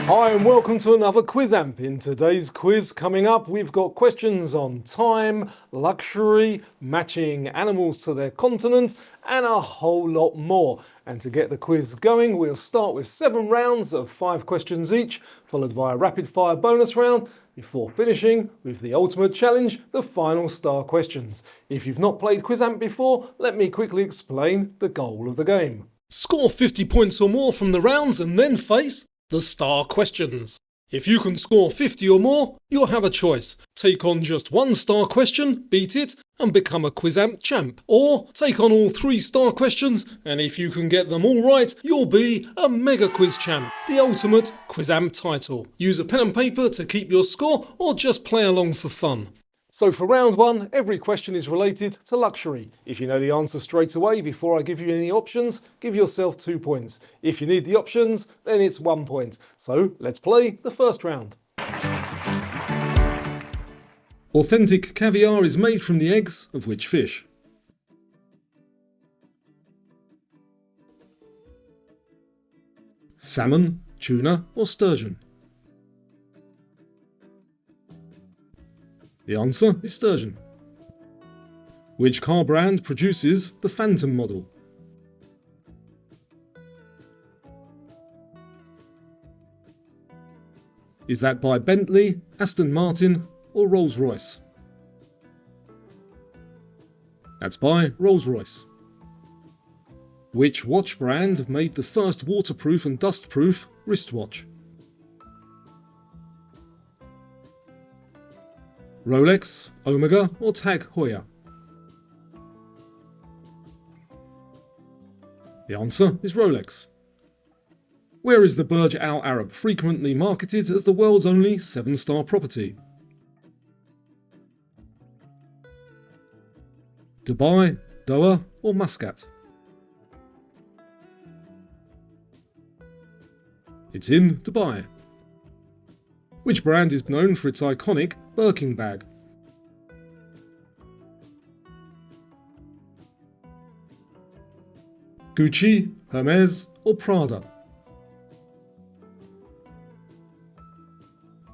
Hi and welcome to another Quizamp. In today's quiz coming up, we've got questions on time, luxury, matching animals to their continent, and a whole lot more. And to get the quiz going, we'll start with 7 rounds of 5 questions each, followed by a rapid fire bonus round, before finishing with the ultimate challenge, the final star questions. If you've not played Quizamp before, let me quickly explain the goal of the game. Score 50 points or more from the rounds and then face the star questions. If you can score 50 or more, you'll have a choice. Take on just 1 star question, beat it, and become a Quizamp champ. Or take on all 3 star questions, and if you can get them all right, you'll be a mega quiz champ. The ultimate Quizamp title. Use a pen and paper to keep your score, or just play along for fun. So for round 1, every question is related to luxury. If you know the answer straight away before I give you any options, give yourself 2 points. If you need the options, then it's 1 point. So let's play the first round. Authentic caviar is made from the eggs of which fish? Salmon, tuna, or sturgeon? The answer is sturgeon. Which car brand produces the Phantom model? Is that by Bentley, Aston Martin, or Rolls-Royce? That's by Rolls-Royce. Which watch brand made the first waterproof and dustproof wristwatch? Rolex, Omega, or Tag Heuer? The answer is Rolex. Where is the Burj Al Arab frequently marketed as the world's only 7-star property? Dubai, Doha, or Muscat? It's in Dubai. Which brand is known for its iconic Birkin bag? Gucci, Hermes, or Prada?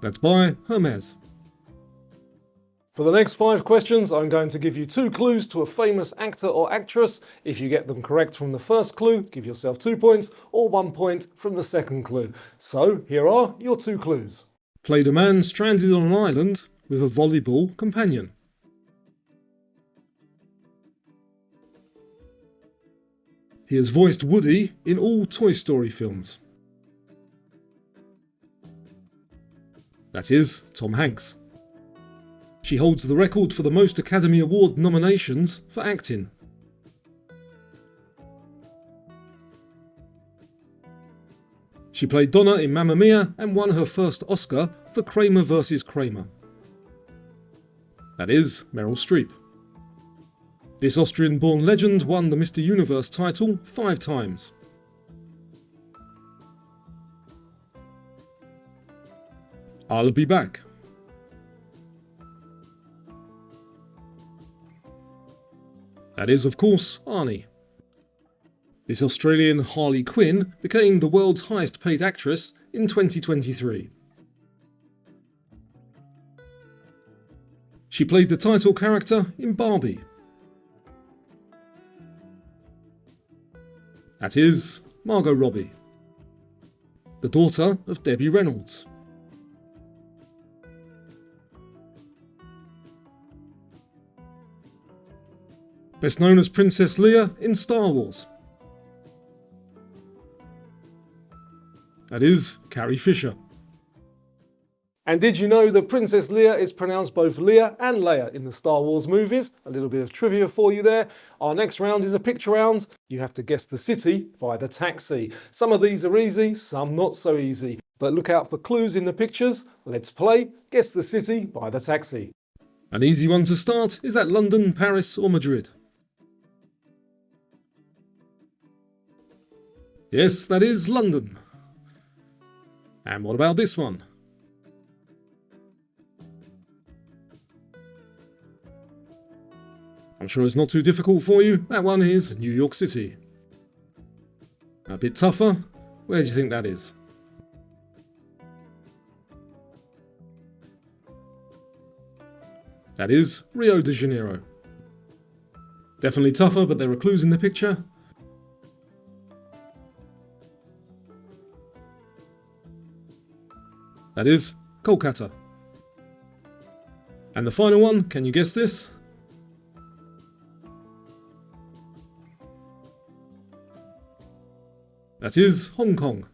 That's by Hermes. For the next 5 questions, I'm going to give you 2 clues to a famous actor or actress. If you get them correct from the first clue, give yourself 2 points, or 1 point from the second clue. So here are your 2 clues. Played a man stranded on an island with a volleyball companion. He has voiced Woody in all Toy Story films. That is Tom Hanks. She holds the record for the most Academy Award nominations for acting. She played Donna in Mamma Mia and won her first Oscar for Kramer vs. Kramer. That is Meryl Streep. This Austrian-born legend won the Mr. Universe title 5 times. I'll be back. That is, of course, Arnie. This Australian Harley Quinn became the world's highest paid actress in 2023. She played the title character in Barbie. That is Margot Robbie, the daughter of Debbie Reynolds. Best known as Princess Leia in Star Wars. That is Carrie Fisher. And did you know that Princess Leia is pronounced both Leia and Leia in the Star Wars movies? A little bit of trivia for you there. Our next round is a picture round. You have to guess the city by the taxi. Some of these are easy, some not so easy. But look out for clues in the pictures. Let's play Guess the City by the Taxi. An easy one to start. Is that London, Paris, or Madrid? Yes, that is London. And what about this one? I'm sure it's not too difficult for you. That one is New York City. A bit tougher. Where do you think that is? That is Rio de Janeiro. Definitely tougher, but there are clues in the picture. That is Kolkata. And the final one, can you guess this? That is Hong Kong.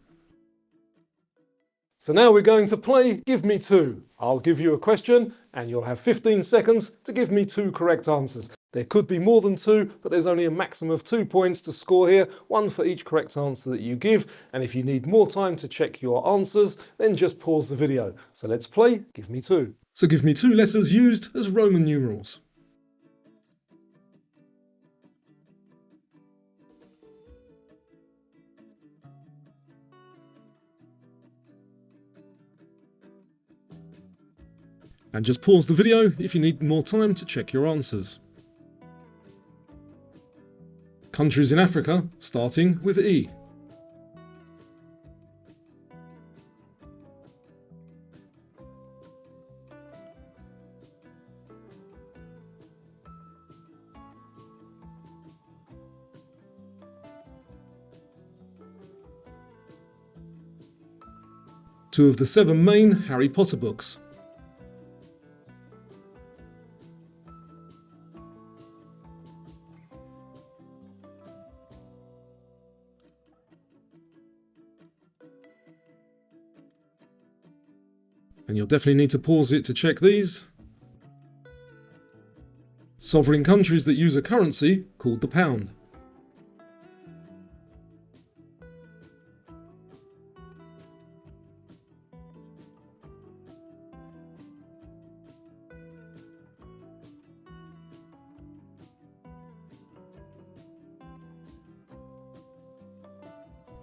So now we're going to play Give Me Two. I'll give you a question and you'll have 15 seconds to give me 2 correct answers. There could be more than 2, but there's only a maximum of 2 points to score here, 1 for each correct answer that you give. And if you need more time to check your answers, then just pause the video. So let's play Give Me Two. So give me 2 letters used as Roman numerals. And just pause the video if you need more time to check your answers. Countries in Africa, starting with E. Two of the 7 main Harry Potter books. And you'll definitely need to pause it to check these. Sovereign countries that use a currency called the pound.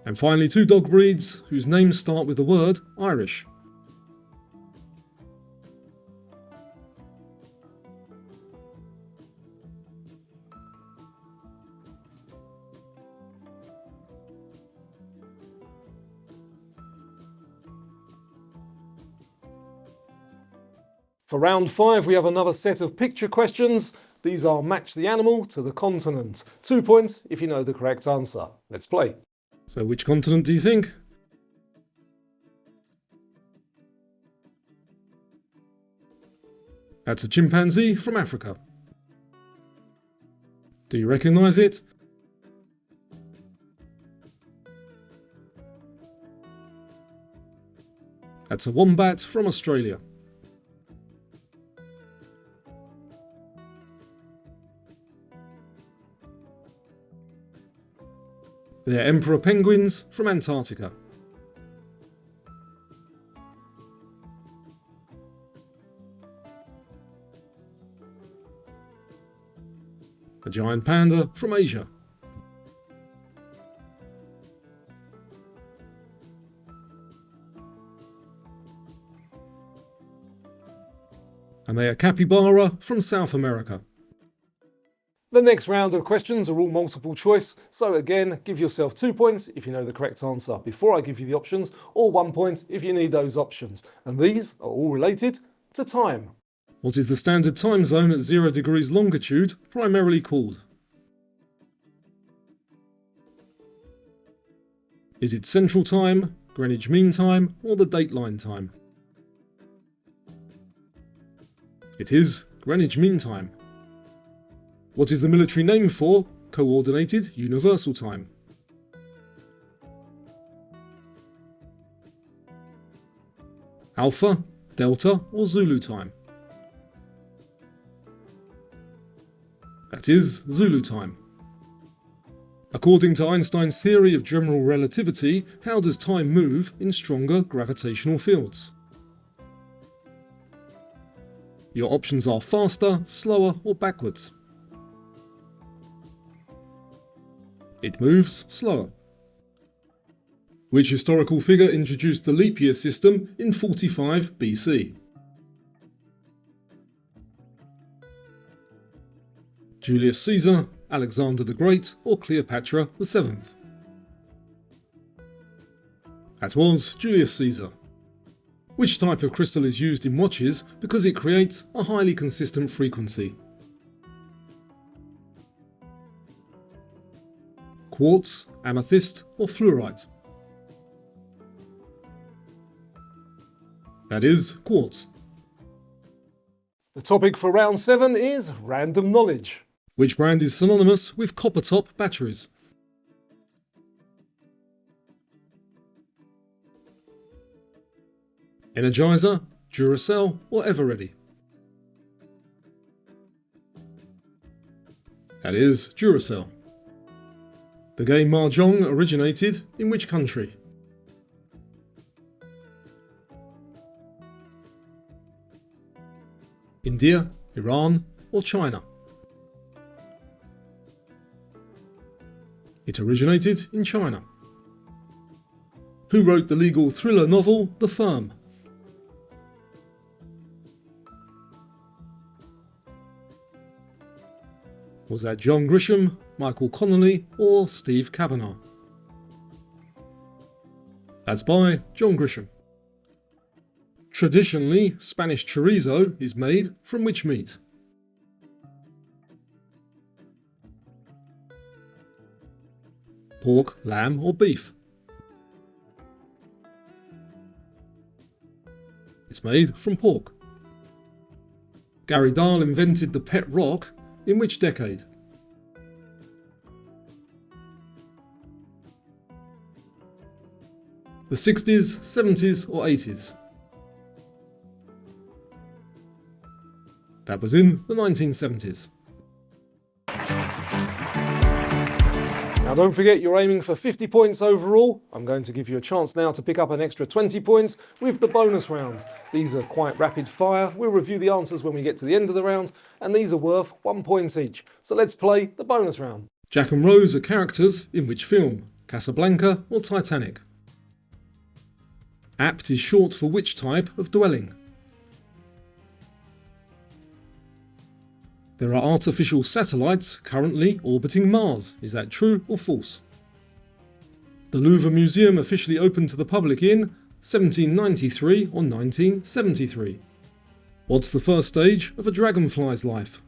And finally 2 dog breeds whose names start with the word Irish. For round 5, we have another set of picture questions. These are match the animal to the continent. 2 points if you know the correct answer. Let's play. So which continent do you think? That's a chimpanzee from Africa. Do you recognise it? That's a wombat from Australia. They're emperor penguins from Antarctica. A giant panda from Asia. And they are capybara from South America. The next round of questions are all multiple choice, so again, give yourself 2 points if you know the correct answer before I give you the options, or 1 point if you need those options. And these are all related to time. What is the standard time zone at 0 degrees longitude primarily called? Is it Central Time, Greenwich Mean Time, or the Dateline Time? It is Greenwich Mean Time. What is the military name for Coordinated Universal Time? Alpha, Delta, or Zulu Time? That is Zulu Time. According to Einstein's theory of general relativity, how does time move in stronger gravitational fields? Your options are faster, slower, or backwards. It moves slower. Which historical figure introduced the leap year system in 45 BC? Julius Caesar, Alexander the Great, or Cleopatra VII? That was Julius Caesar. Which type of crystal is used in watches because it creates a highly consistent frequency? Quartz, amethyst or fluorite? That is quartz. The topic for round 7 is random knowledge. Which brand is synonymous with copper top batteries? Energizer, Duracell or Eveready? That is Duracell. The game Mahjong originated in which country? India, Iran or China? It originated in China. Who wrote the legal thriller novel The Firm? Was that John Grisham, Michael Connolly or Steve Kavanaugh? That's by John Grisham. Traditionally, Spanish chorizo is made from which meat? Pork, lamb or beef? It's made from pork. Gary Dahl invented the pet rock in which decade? The 60s, 70s or 80s? That was in the 1970s. Now don't forget you're aiming for 50 points overall. I'm going to give you a chance now to pick up an extra 20 points with the bonus round. These are quite rapid fire. We'll review the answers when we get to the end of the round, and these are worth 1 point each. So let's play the bonus round. Jack and Rose are characters in which film? Casablanca or Titanic? Apt is short for which type of dwelling? There are artificial satellites currently orbiting Mars. Is that true or false? The Louvre Museum officially opened to the public in 1793 or 1973. What's the first stage of a dragonfly's life?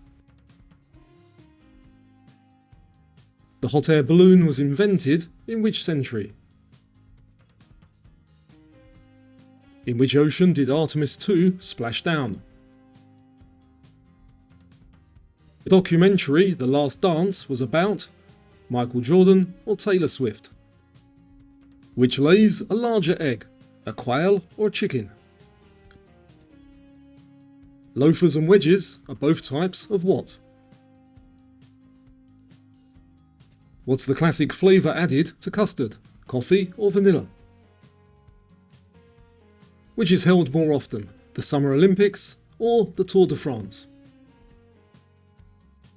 The hot air balloon was invented in which century? In which ocean did Artemis II splash down? The documentary The Last Dance was about Michael Jordan or Taylor Swift. Which lays a larger egg, a quail or a chicken? Loafers and wedges are both types of what? What's the classic flavour added to custard, coffee or vanilla? Which is held more often, the Summer Olympics or the Tour de France?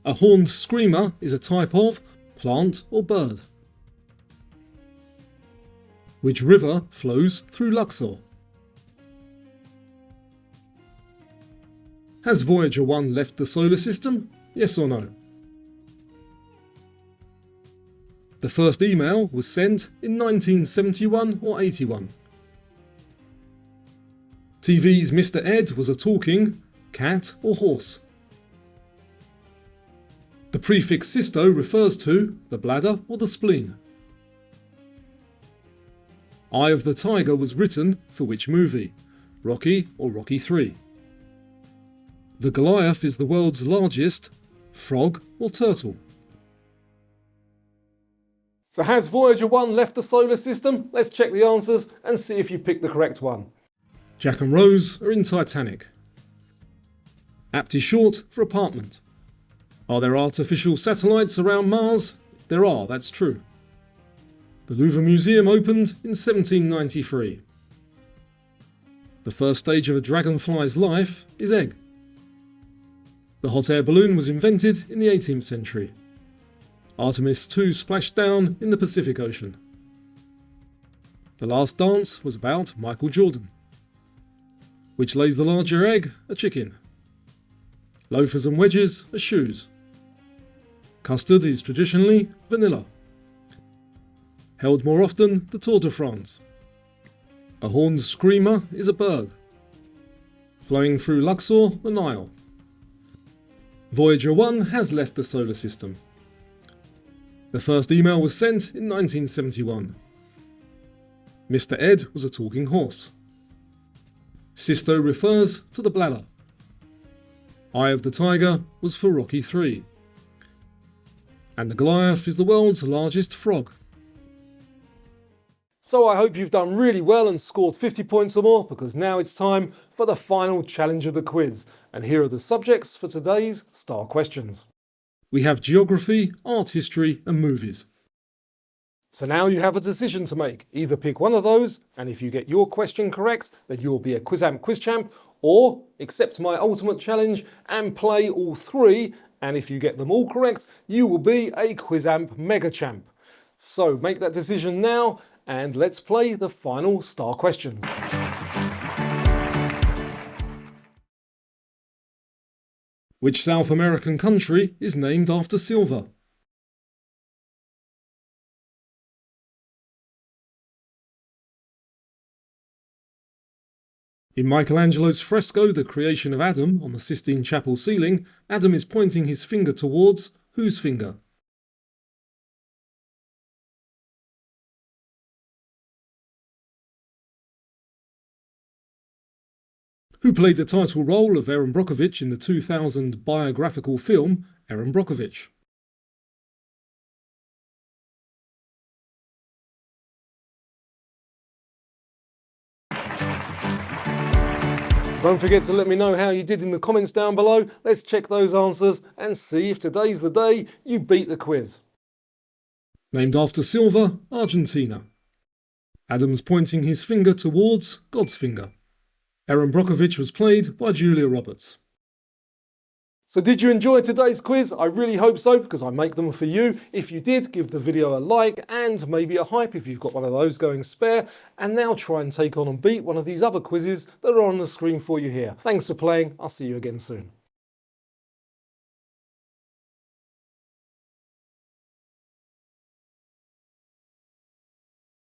A horned screamer is a type of plant or bird. Which river flows through Luxor? Has Voyager 1 left the solar system? Yes or no? The first email was sent in 1971 or 81. TV's Mr. Ed was a talking cat or horse. The prefix cysto refers to the bladder or the spleen. Eye of the Tiger was written for which movie? Rocky or Rocky III? The Goliath is the world's largest frog or turtle? So has Voyager 1 left the solar system? Let's check the answers and see if you picked the correct one. Jack and Rose are in Titanic. Apt is short for apartment. Are there artificial satellites around Mars? There are, that's true. The Louvre Museum opened in 1793. The first stage of a dragonfly's life is egg. The hot air balloon was invented in the 18th century. Artemis II splashed down in the Pacific Ocean. The Last Dance was about Michael Jordan. Which lays the larger egg? A chicken. Loafers and wedges are shoes. Custard is traditionally vanilla. Held more often, the Tour de France. A horned screamer is a bird. flowing through Luxor, the Nile. Voyager 1 has left the solar system. The first email was sent in 1971. Mr. Ed was a talking horse. Cysto refers to the bladder. Eye of the Tiger was for Rocky III. And the Goliath is the world's largest frog. So I hope you've done really well and scored 50 points or more, because now it's time for the final challenge of the quiz. And here are the subjects for today's star questions. We have geography, art history and movies. So now you have a decision to make. Either pick one of those, and if you get your question correct, then you'll be a Quizamp quiz champ, or accept my ultimate challenge and play all three, and if you get them all correct, you will be a Quizamp mega champ. So make that decision now, and let's play the final star questions. Which South American country is named after silver? In Michelangelo's fresco The Creation of Adam on the Sistine Chapel ceiling, Adam is pointing his finger towards whose finger? Who played the title role of Erin Brockovich in the 2000 biographical film Erin Brockovich? Don't forget to let me know how you did in the comments down below. Let's check those answers and see if today's the day you beat the quiz. Named after silver, Argentina. Adam's pointing his finger towards God's finger. Erin Brockovich was played by Julia Roberts. So did you enjoy today's quiz? I really hope so, because I make them for you. If you did, give the video a like and maybe a hype if you've got one of those going spare. And now try and take on and beat one of these other quizzes that are on the screen for you here. Thanks for playing. I'll see you again soon.